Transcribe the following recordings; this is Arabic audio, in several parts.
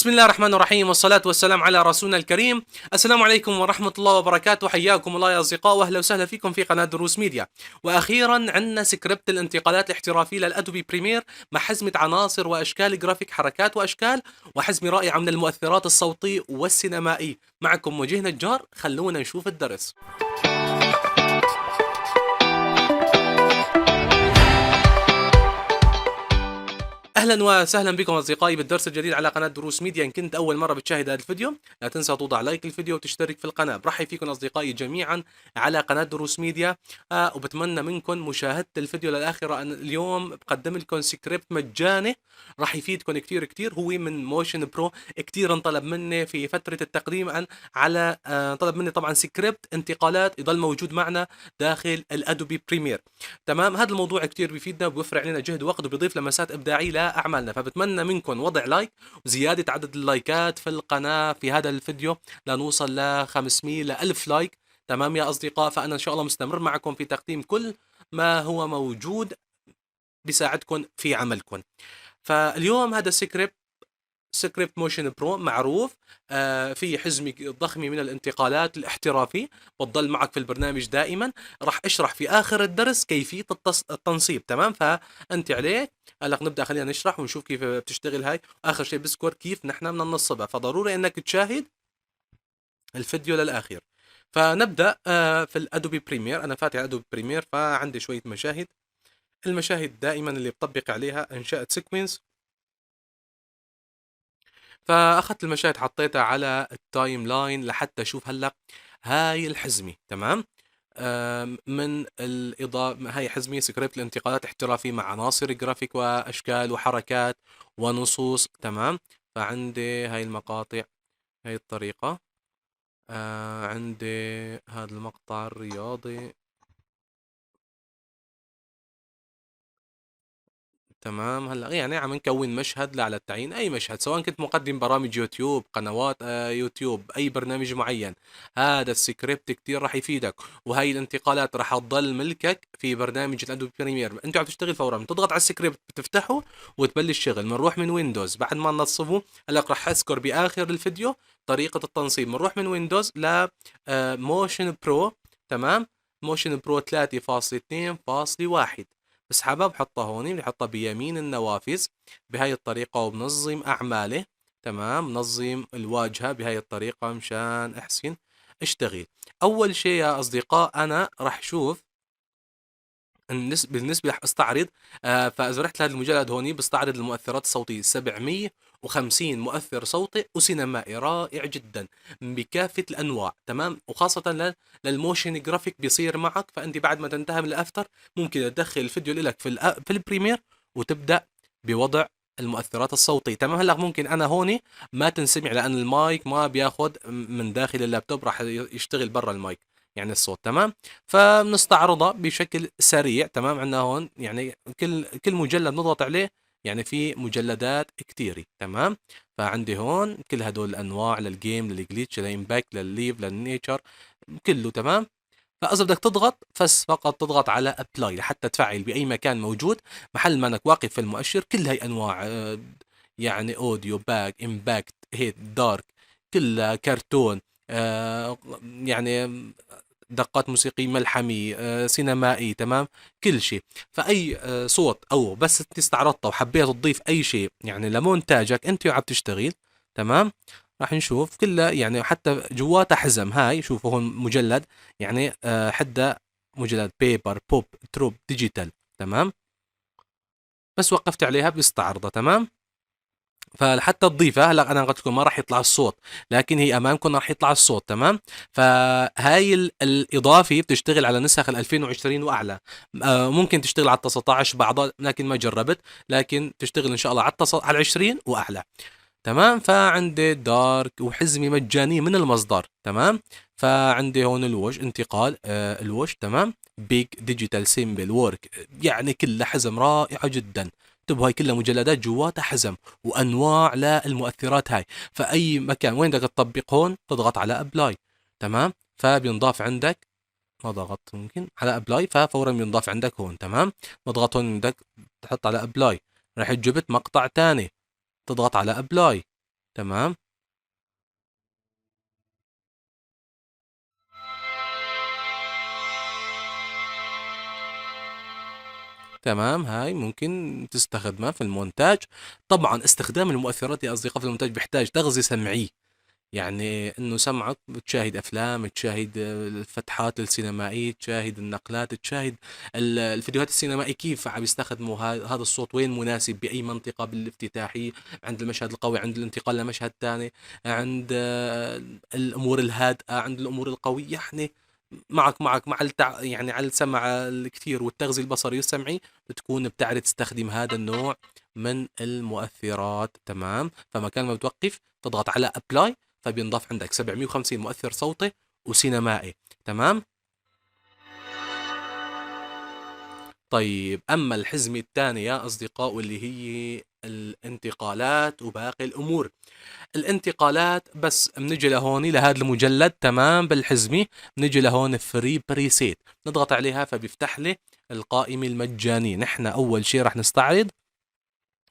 بسم الله الرحمن الرحيم والصلاة والسلام على رسولنا الكريم. السلام عليكم ورحمة الله وبركاته، حياكم الله يا أصدقاء وأهلا وسهلا فيكم في قناة دروس ميديا. وأخيرا عندنا سكريبت الانتقالات الاحترافية للأدوبي بريمير مع حزمة عناصر وأشكال جرافيك، حركات وأشكال، وحزمة رائعة من المؤثرات الصوتية والسينمائية. معكم وجيه نجار، خلونا نشوف الدرس. اهلا وسهلا بكم اصدقائي بالدرس الجديد على قناه دروس ميديا. ان كنت اول مره بتشاهد هذا الفيديو لا تنسى توضع لايك للفيديو وتشترك في القناه. برحب فيكم اصدقائي جميعا على قناه دروس ميديا. وبتمنى منكم مشاهده الفيديو للاخر، لان اليوم بقدم لكم سكريبت مجاني راح يفيدكم كثير كثير. هو من موشن برو، كثير انطلب مني في فتره التقديم على طلب مني طبعا سكريبت انتقالات يضل موجود معنا داخل الادوبي بريمير. تمام، هذا الموضوع كثير بيفيدنا وبيوفر علينا جهد ووقت وبيضيف لمسات ابداعيه لاعمالنا، فبتمنى منكم وضع لايك وزياده عدد اللايكات في القناه في هذا الفيديو لنوصل ل 500 ل 1000 لايك. تمام يا اصدقاء، فانا ان شاء الله مستمر معكم في تقديم كل ما هو موجود بيساعدكم في عملكم. فاليوم هذا سكريبت موشن برو معروف، في حزمة ضخمة من الانتقالات الاحترافي بتضل معك في البرنامج دائما. راح اشرح في اخر الدرس كيفية التنصيب. تمام، فانت عليك هلا نبدا، خلينا نشرح ونشوف كيف بتشتغل هاي. اخر شيء بذكر كيف نحن بدنا ننصبها، فضروري انك تشاهد الفيديو للاخير. فنبدا في الادوبي بريمير. انا فاتح ادوبي بريمير فعندي شوية مشاهد. المشاهد دائما اللي بطبق عليها انشأت سيكونس، فاخذت المشاهد حطيتها على التايم لاين لحتى اشوف هلا هاي الحزمه. تمام، من الاضاءه هاي حزمه سكريبت الانتقالات احترافي مع عناصر جرافيك واشكال وحركات ونصوص. تمام، فعندي هاي المقاطع هاي الطريقه. عندي هذا المقطع الرياضي. تمام، هلا يعني عم نكون مشهد على التعيين، اي مشهد سواء كنت مقدم برامج يوتيوب، قنوات يوتيوب، اي برنامج معين. هذا السكريبت كتير راح يفيدك، وهي الانتقالات راح تضل ملكك في برنامج الادوبي بريمير. انت عم تشتغل فورا بتضغط على السكريبت بتفتحه وتبلش شغل. بنروح من ويندوز بعد ما ننصبه، هلا راح اذكر باخر الفيديو طريقة التنصيب. بنروح من ويندوز ل موشن برو. تمام، موشن برو 3.2.1. بسحبها بحطها هون، بحطها بيمين النوافذ بهاي الطريقة وبنظم أعماله. تمام، بنظم الواجهة بهاي الطريقة مشان أحسن اشتغل. أول شيء يا أصدقاء أنا راح شوف بالنسبة رح استعرض. فإذا رحت لهذا المجلد هوني بستعرض المؤثرات الصوتية 750 مؤثر صوتي وسينمائي رائع جدا بكافة الأنواع. تمام، وخاصة للموشن جرافيك بيصير معك. فأنت بعد ما تنتهي من الأفتر ممكن تدخل الفيديو لك في البريمير وتبدأ بوضع المؤثرات الصوتية. تمام، هلا ممكن أنا هوني ما تنسمع لأن المايك ما بياخد من داخل اللابتوب، راح يشتغل برا المايك يعني الصوت. تمام، فبنستعرضها بشكل سريع. تمام، عندنا هون يعني كل مجلد نضغط عليه يعني في مجلدات كتيرة. تمام، فعندي هون كل هدول الانواع للجيم، للجليتش، للامباكت، للليف، للنيتشر، كله. تمام، فاذا بدك تضغط فقط تضغط على ابلاي لحتى تفعل باي مكان موجود محل ما انك واقف في المؤشر. كل هاي انواع يعني اوديو، باك، امباكت، هيت، دارك، كلها كرتون، يعني دقات موسيقية، ملحمي، سينمائي. تمام، كل شيء. فأي صوت أو بس أنت استعرضته وحبيت تضيف أي شيء يعني لمونتاجك أنت وعم تشتغل. تمام، راح نشوف كلها يعني حتى جواتها حزم. هاي شوفوا هون مجلد يعني حدا مجلد بيبر، بوب، تروب، ديجيتال. تمام، بس وقفت عليها بيستعرضها. تمام، فلحتى تضيفها هلا انا قلت لكم ما راح يطلع الصوت، لكن هي امامكم راح يطلع الصوت. تمام، فهاي الاضافه بتشتغل على نسخ ال 2020 واعلى. ممكن تشتغل على 19 بعضها لكن ما جربت، لكن تشتغل ان شاء الله على 20 واعلى. تمام، فعندي دارك وحزمه مجانيه من المصدر. تمام، فعندي هون الوش انتقال الوش. تمام، بيج ديجيتال سيمبل وورك، يعني كلها حزم رائعه جدا. انتبهوا هاي كلها مجلدات جواتها حزم وانواع للمؤثرات هاي. فاي مكان وين بدك تطبق هون تضغط على ابلاي. تمام، فبينضاف عندك، ما ضغطت ممكن على ابلاي ففورا بينضاف عندك هون. تمام، نضغط هون بدك تحط على ابلاي، راح جبت مقطع تاني تضغط على ابلاي. تمام. تمام، هاي ممكن تستخدمها في المونتاج. طبعا استخدام المؤثرات يا أصدقاء في المونتاج بيحتاج تغذية سمعية، يعني انه سمعك بتشاهد افلام، تشاهد الفتحات السينمائيه، تشاهد النقلات، تشاهد الفيديوهات السينمائيه كيف عم يستخدموا هذا الصوت، وين مناسب باي منطقه بالافتتاحي، عند المشهد القوي، عند الانتقال لمشهد ثاني، عند الامور الهادئه، عند الامور القويه. يعني معك مع يعني على السمع الكثير والتغذية البصري والسمعي بتكون بتعرف تستخدم هذا النوع من المؤثرات. تمام. فمكان ما بتوقف تضغط على ابلاي، فبينضاف عندك 750 مؤثر صوتي وسينمائي. تمام. طيب أما الحزمة الثانية يا أصدقاء واللي هي الانتقالات وباقي الأمور. الانتقالات بس بنجي لهون لهذا المجلد، تمام، بالحزمة بنجي لهون فري بريسيت، نضغط عليها فبيفتح لي القائمة المجانية. نحن أول شيء رح نستعرض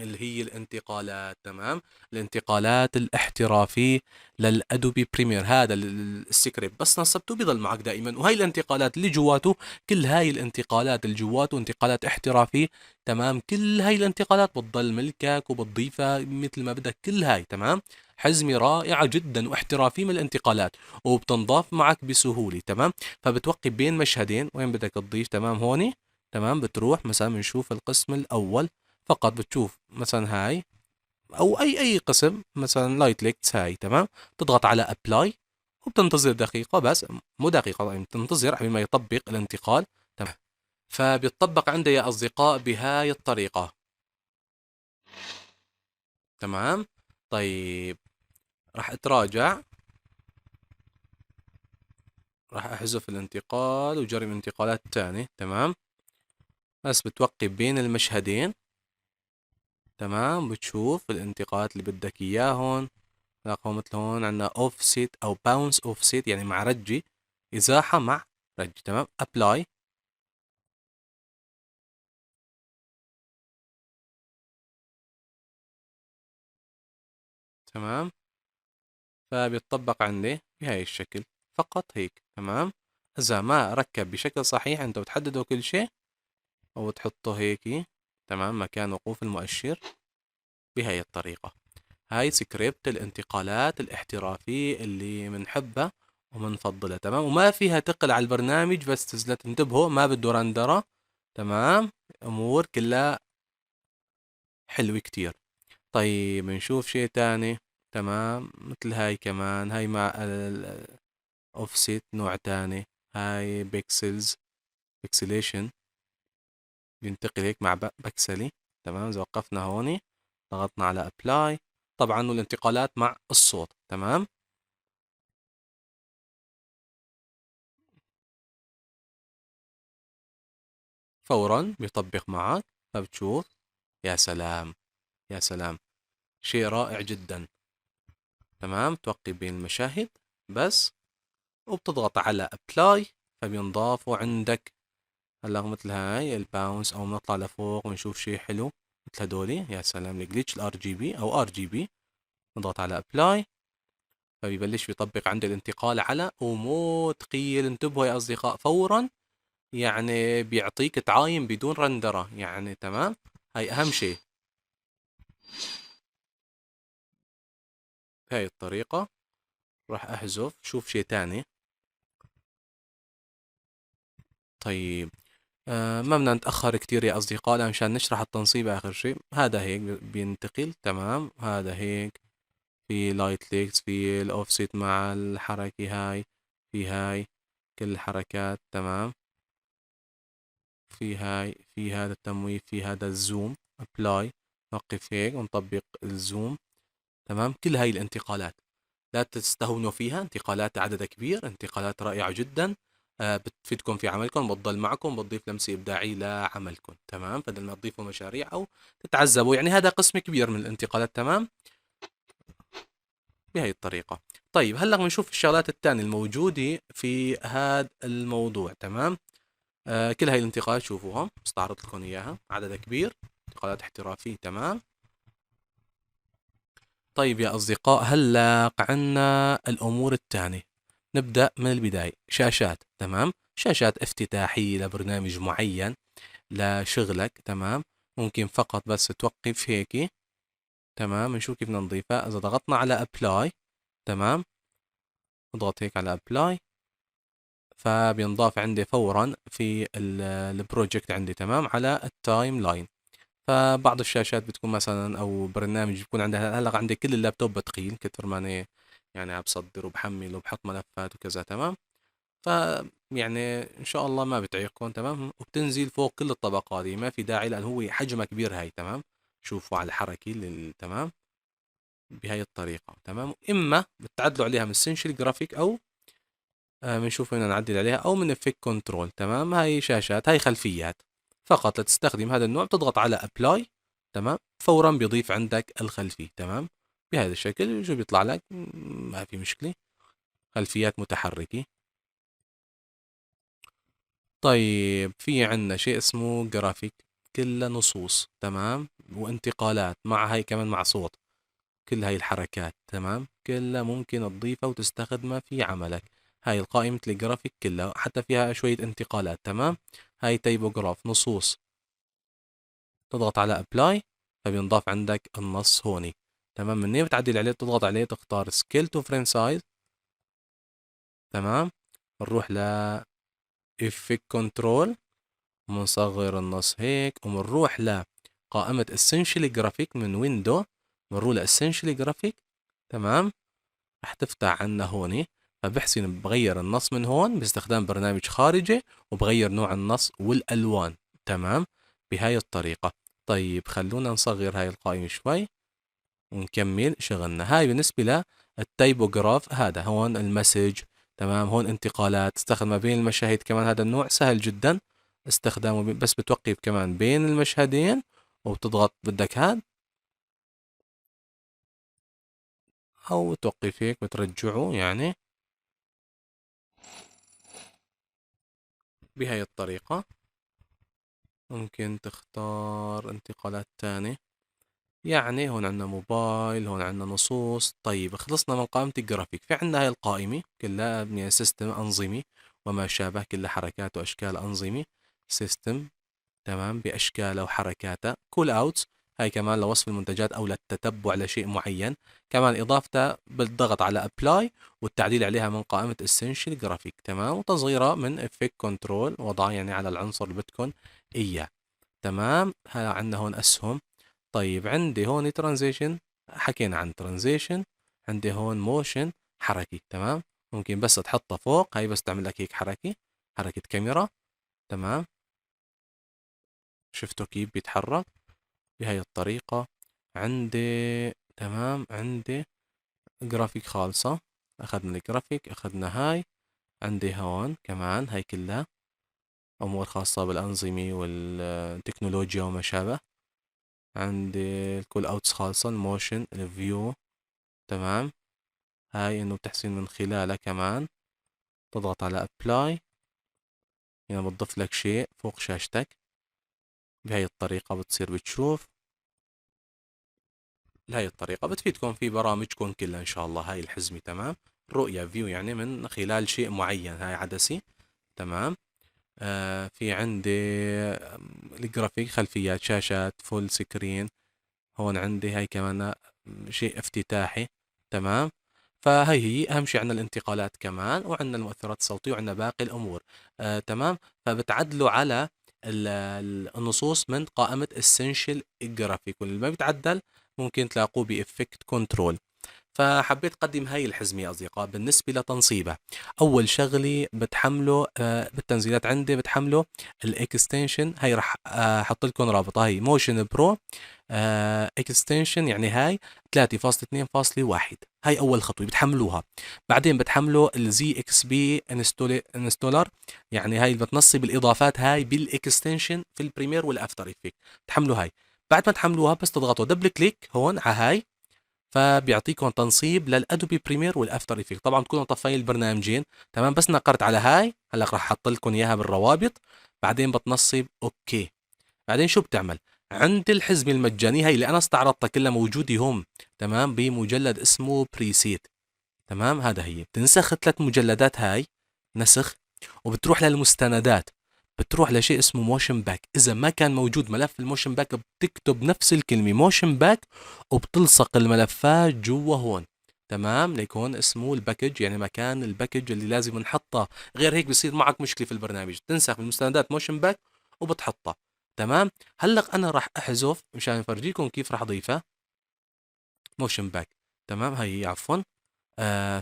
اللي هي الانتقالات. تمام. الانتقالات الاحترافي للادوبي بريمير، هذا السكريبت بس نصبته بيضل معك دائما. وهي الانتقالات اللي جواته، كل هاي الانتقالات اللي جواته انتقالات احترافي. تمام. كل هاي الانتقالات بتضل ملكك وبتضيفها مثل ما بدك. كل هاي تمام. حزمة رائعة جدا واحترافي من الانتقالات، وبتنضاف معك بسهولة. تمام. فبتوقف بين مشهدين وين بدك تضيف. تمام. هوني تمام. بتروح مثلا بنشوف القسم الاول فقط، بتشوف مثلا هاي او اي قسم مثلا لايت ليكتس هاي. تمام. تضغط على ابلاي وبتنتظر دقيقة، بس مو دقيقة يعني، بتنتظر قبل ما يطبق الانتقال. تمام. فبيطبق عندي يا اصدقاء بهاي الطريقة. تمام. طيب راح اتراجع، راح احذف الانتقال وجرب انتقالات تاني. تمام. بس بتوقف بين المشهدين. تمام. بتشوف الانتقالات اللي بدك اياهن. لاقوا مثل هون عندنا اوف سيت او باونس اوف سيت، يعني مع رجي، ازاحه مع رجي. تمام. ابلاي. تمام. فبيتطبق عندي بهاي الشكل فقط هيك. تمام. اذا ما ركب بشكل صحيح انت بتحدده كل شيء وتحطه هيك. تمام. مكان وقوف المؤشر بهاي الطريقة. هاي سكريبت الانتقالات الاحترافي اللي منحبها ومنفضلها. تمام. وما فيها تقل على البرنامج، بس لا تنتبهوا ما بده رندرة. تمام. امور كلها حلوة كتير. طيب نشوف شيء تاني. تمام. مثل هاي كمان، هاي مع الاوفست نوع تاني. هاي بيكسلز، بيكسليشن، بينتقل هيك مع بكسلي. تمام. إذا وقفنا هون ضغطنا على ابلاي، طبعا والانتقالات مع الصوت. تمام. فورا بيطبق معك، فبتشوف. يا سلام، يا سلام، شيء رائع جدا. تمام. توقف بين المشاهد بس، وبتضغط على ابلاي فبينضافوا عندك. هلا مثل هاي الباونس، او نطلع لفوق ونشوف شيء حلو مثل هدولي. يا سلام، الجليتش الار جي بي او ار جي بي. نضغط على ابلاي فبيبلش يطبق عندي الانتقال على، ومو ثقيل. انتبهوا يا اصدقاء، فورا يعني بيعطيك تعاين بدون رندرة يعني. تمام. هاي اهم شيء. بهاي الطريقة راح احذف. شوف شيء تاني. طيب ما بدنا نتأخر كتير يا أصدقاء مشان نشرح التنصيب آخر شيء. هذا هيك بينتقل. تمام. هذا هيك في لايت ليكس، في الأوفست مع الحركة هاي، في هاي كل الحركات. تمام. في هاي، في هذا التمويه، في هذا الزوم. أبلاي، نوقف هيك ونطبق الزوم. تمام. كل هاي الانتقالات لا تستهونوا فيها، انتقالات عددها كبير، انتقالات رائعة جدا. بتفيدكم في عملكم، بتضل معكم، بتضيف لمسة إبداعية لعملكم. تمام. بدل ما تضيفوا مشاريع أو تتعذبوا، يعني هذا قسم كبير من الانتقالات. تمام. بهي الطريقة. طيب هلا بنشوف الشغلات الثانية الموجودة في هذا الموضوع. تمام. كل هاي الانتقالات شوفوها، استعرضت لكم إياها، عددها كبير، انتقالات احترافية. تمام. طيب يا أصدقاء، هلأ عنا الأمور التانية. نبدأ من البداية. شاشات، تمام، شاشات افتتاحية لبرنامج معين لشغلك، تمام. ممكن فقط بس توقف هيك، تمام. نشوف كيف بدنا نضيفها. إذا ضغطنا على أبلاي، تمام، نضغط هيك على أبلاي، فبينضاف عندي فورا في البروجكت عندي، تمام، على التايم لاين. فبعض الشاشات بتكون مثلا او برنامج بيكون عندها، هلا عندي كل اللابتوب بتقيل كثر ما أنا يعني عم بصدر وبحمل وبحط ملفات وكذا، تمام. ف يعني ان شاء الله ما بتعيقكم، تمام. وبتنزل فوق كل الطبقات دي، ما في داعي لان هو حجمها كبير هاي، تمام. شوفوا على الحركه تمام، بهاي الطريقه، تمام. اما بتعدلوا عليها من سنشل جرافيك، او بنشوف هنا نعدل عليها، او من افكت كنترول، تمام. هاي شاشات، هاي خلفيات فقط. لتستخدم هذا النوع بتضغط على ابلاي، تمام، فورا بيضيف عندك الخلفيه، تمام. بهذا الشكل شو بيطلع لك، ما في مشكله، خلفيات متحركه. طيب في عندنا شيء اسمه جرافيك، كلها نصوص، تمام، وانتقالات مع هاي كمان مع صوت. كل هاي الحركات، تمام، كلها ممكن تضيفها وتستخدمها في عملك. هاي القائمة الجرافيك كلها حتى فيها شوية انتقالات، تمام. هاي تايبوجراف، نصوص، تضغط على ابلاي فبينضاف عندك النص هوني، تمام. منين بتعدل عليه؟ تضغط عليه، تختار سكيل تو فريم سايز، تمام. بنروح ل افكت كنترول، بنصغر النص هيك، وبنروح لقائمة essentially جرافيك من ويندو، بنروح لاسنشلي جرافيك، تمام. رح تفتح عنا هون، فبحسن بغير النص من هون باستخدام برنامج خارجي، وبغير نوع النص والألوان، تمام، بهاي الطريقة. طيب خلونا نصغر هاي القائمة شوي ونكمل شغلنا. هاي بالنسبة للتايبوغراف، هذا هون المسج، تمام. هون انتقالات، تستخدم ما بين المشاهد، كمان هذا النوع سهل جدا استخدامه، بس بتوقف كمان بين المشهدين وبتضغط بدك هاد، أو توقف هيك بترجعه يعني بهاي الطريقة. ممكن تختار انتقالات تانية، يعني هون عندنا موبايل، هون عندنا نصوص. طيب خلصنا من قائمة الجرافيك. في عندنا هاي القائمة كلها يعني سيستم، أنظمة وما شابه، كلها حركات وأشكال أنظمة. سيستم، تمام، بأشكالها وحركاتها. كول أوتس، هاي كمان لوصف المنتجات أو للتتبع لشيء معين. كمان إضافتها بالضغط على أبلاي، والتعديل عليها من قائمة Essential Graphic، تمام. وتصغيرها من Effect Control، وضعها يعني على العنصر اللي بدكم إياه، تمام. ها عندنا هون أسهم. طيب عندي هون ترانزيشن، حكينا عن ترانزيشن. عندي هون موشن، حركة، تمام. ممكن بس تحطها فوق، هاي بس تعمل لك هيك حركة، حركة كاميرا، تمام. شفتوا كيف بيتحرك بهاي الطريقة. عندي، تمام، عندي جرافيك خالصة. أخذنا الجرافيك، أخذنا هاي. عندي هون كمان هاي كلها أمور خاصة بالأنظمة والتكنولوجيا وما شابه. عندي الكول أوتس خالصة، الموشن، الفيو، تمام. هاي إنه بتحسن من خلالها كمان. تضغط على أبلاي، يعني بتضيف لك شيء فوق شاشتك. بهاي الطريقة بتصير بتشوف. بهاي الطريقة بتفيدكم في برامجكم كلها إن شاء الله. هاي الحزمة، تمام. رؤية، فيو، يعني من خلال شيء معين. هاي عدسي، تمام. في عندي الجرافيك، خلفيات، شاشات، فول سكرين. هون عندي هاي كمان شيء افتتاحي، تمام. فهي هي أهم شيء. عندنا الانتقالات كمان، وعندنا المؤثرات الصوتية، وعندنا باقي الأمور، تمام. فبتعدلوا على النصوص من قائمة Essential Graphic، واللي ما بيتعدل ممكن تلاقوه بإفكت كنترول. فحبيت أقدم هاي الحزمة يا أصدقاء. بالنسبة لتنصيبها، أول شغلة بتحمله بالتنزيلات عندي، بتحمله الإكستنشن. هاي رح أحط لكم رابطة، هاي موشن برو إكستنشن، يعني هاي 3.2.1. هاي أول خطوة بتحملوها. بعدين بتحملوا الزي اكس بي انستولر، يعني هاي اللي بتنصب الإضافات هاي بالإكستنشن في البريمير والأفتر إفكت. تحملوا هاي. بعد ما تحملوها بس تضغطوا دبل كليك هون على هاي، فبيعطيكم تنصيب للادوبي بريمير والافتر افكت. طبعا تكونوا مطفيين البرنامجين، تمام. بس نقرت على هاي، هلا راح احط لكم اياها بالروابط. بعدين بتنصب اوكي. بعدين شو بتعمل؟ عند الحزمة المجانية هي اللي أنا استعرضتها كلها موجودة هم، تمام، بمجلد اسمه بريسيت. تمام، هذا هي بتنسخ 3 مجلدات هاي نسخ، وبتروح للمستندات، بتروح لشيء اسمه موشن باك. إذا ما كان موجود ملف الموشن باك بتكتب نفس الكلمة موشن باك وبتلصق الملفات جوا هون. تمام، ليك هون اسمه الباكج، يعني مكان الباكج اللي لازم نحطها، غير هيك بصير معك مشكلة في البرنامج. تنسخ المستندات موشن باك وبتحطها. تمام، هلق أنا راح أحذف مشان أفرجيكم كيف راح أضيفها موشن باك. تمام، هي عفوا.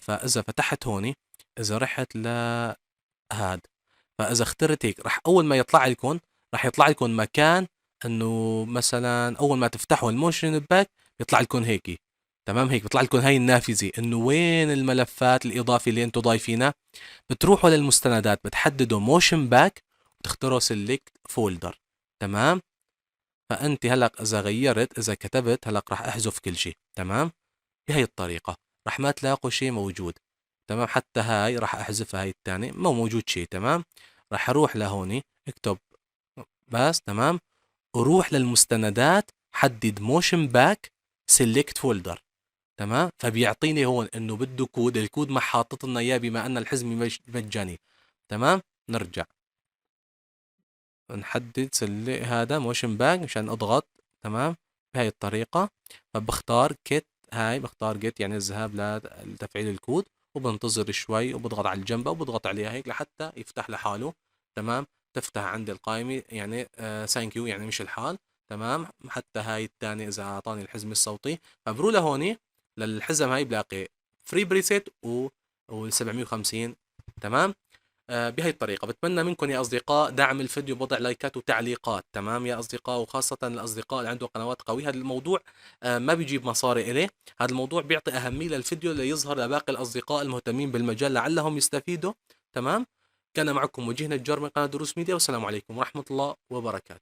فإذا فتحت هوني، إذا رحت لهاد، فإذا اخترت هيك راح أول ما يطلع لكم، راح يطلع لكم مكان إنه مثلا أول ما تفتحوا الموشن باك بيطلع لكم هيك. تمام، هيك بيطلع لكم هاي النافذة إنه وين الملفات الإضافية اللي أنتم ضايفينها. بتروحوا للمستندات، بتحددوا موشن باك وتختاروا سيلكت فولدر. تمام، فأنت هلق إذا غيرت، إذا كتبت هلق راح أحذف كل شيء. تمام، بهي الطريقة راح ما تلاقوا شيء موجود. تمام، حتى هاي راح احذفها، هاي الثانية ما موجود شيء. تمام، راح اروح لهوني اكتب بس. تمام، وروح للمستندات، حدد موشن باك سيلكت فولدر. تمام، فبيعطيني هون انه بده كود، الكود ما حاطط لنا اياه بما ان الحزمة مجاني. تمام، نرجع نحدد هذا موشن باك مشان اضغط. تمام، بهاي الطريقة. فبختار كيت، هاي بختار جيت يعني الذهاب لتفعيل الكود، وبنتظر شوي وبضغط على الجنبة وبضغط عليها هيك لحتى يفتح لحاله. تمام، تفتح عندي القائمة يعني ثانك يو يعني مش الحال. تمام، حتى هاي الثانية إذا أعطاني الحزم الصوتي، فبروح لهوني للحزم هاي بلاقي فري بريسيت و 750. تمام، بهي الطريقة. بتمنى منكم يا أصدقاء دعم الفيديو بوضع لايكات وتعليقات. تمام يا أصدقاء، وخاصة الأصدقاء اللي عندهم قنوات قوية. هذا الموضوع ما بيجيب مصاري إليه، هذا الموضوع بيعطي أهمية للفيديو ليظهر لباقي الأصدقاء المهتمين بالمجال لعلهم يستفيدوا. تمام، كان معكم وجيه نجار من قناة دروس ميديا، والسلام عليكم ورحمة الله وبركاته.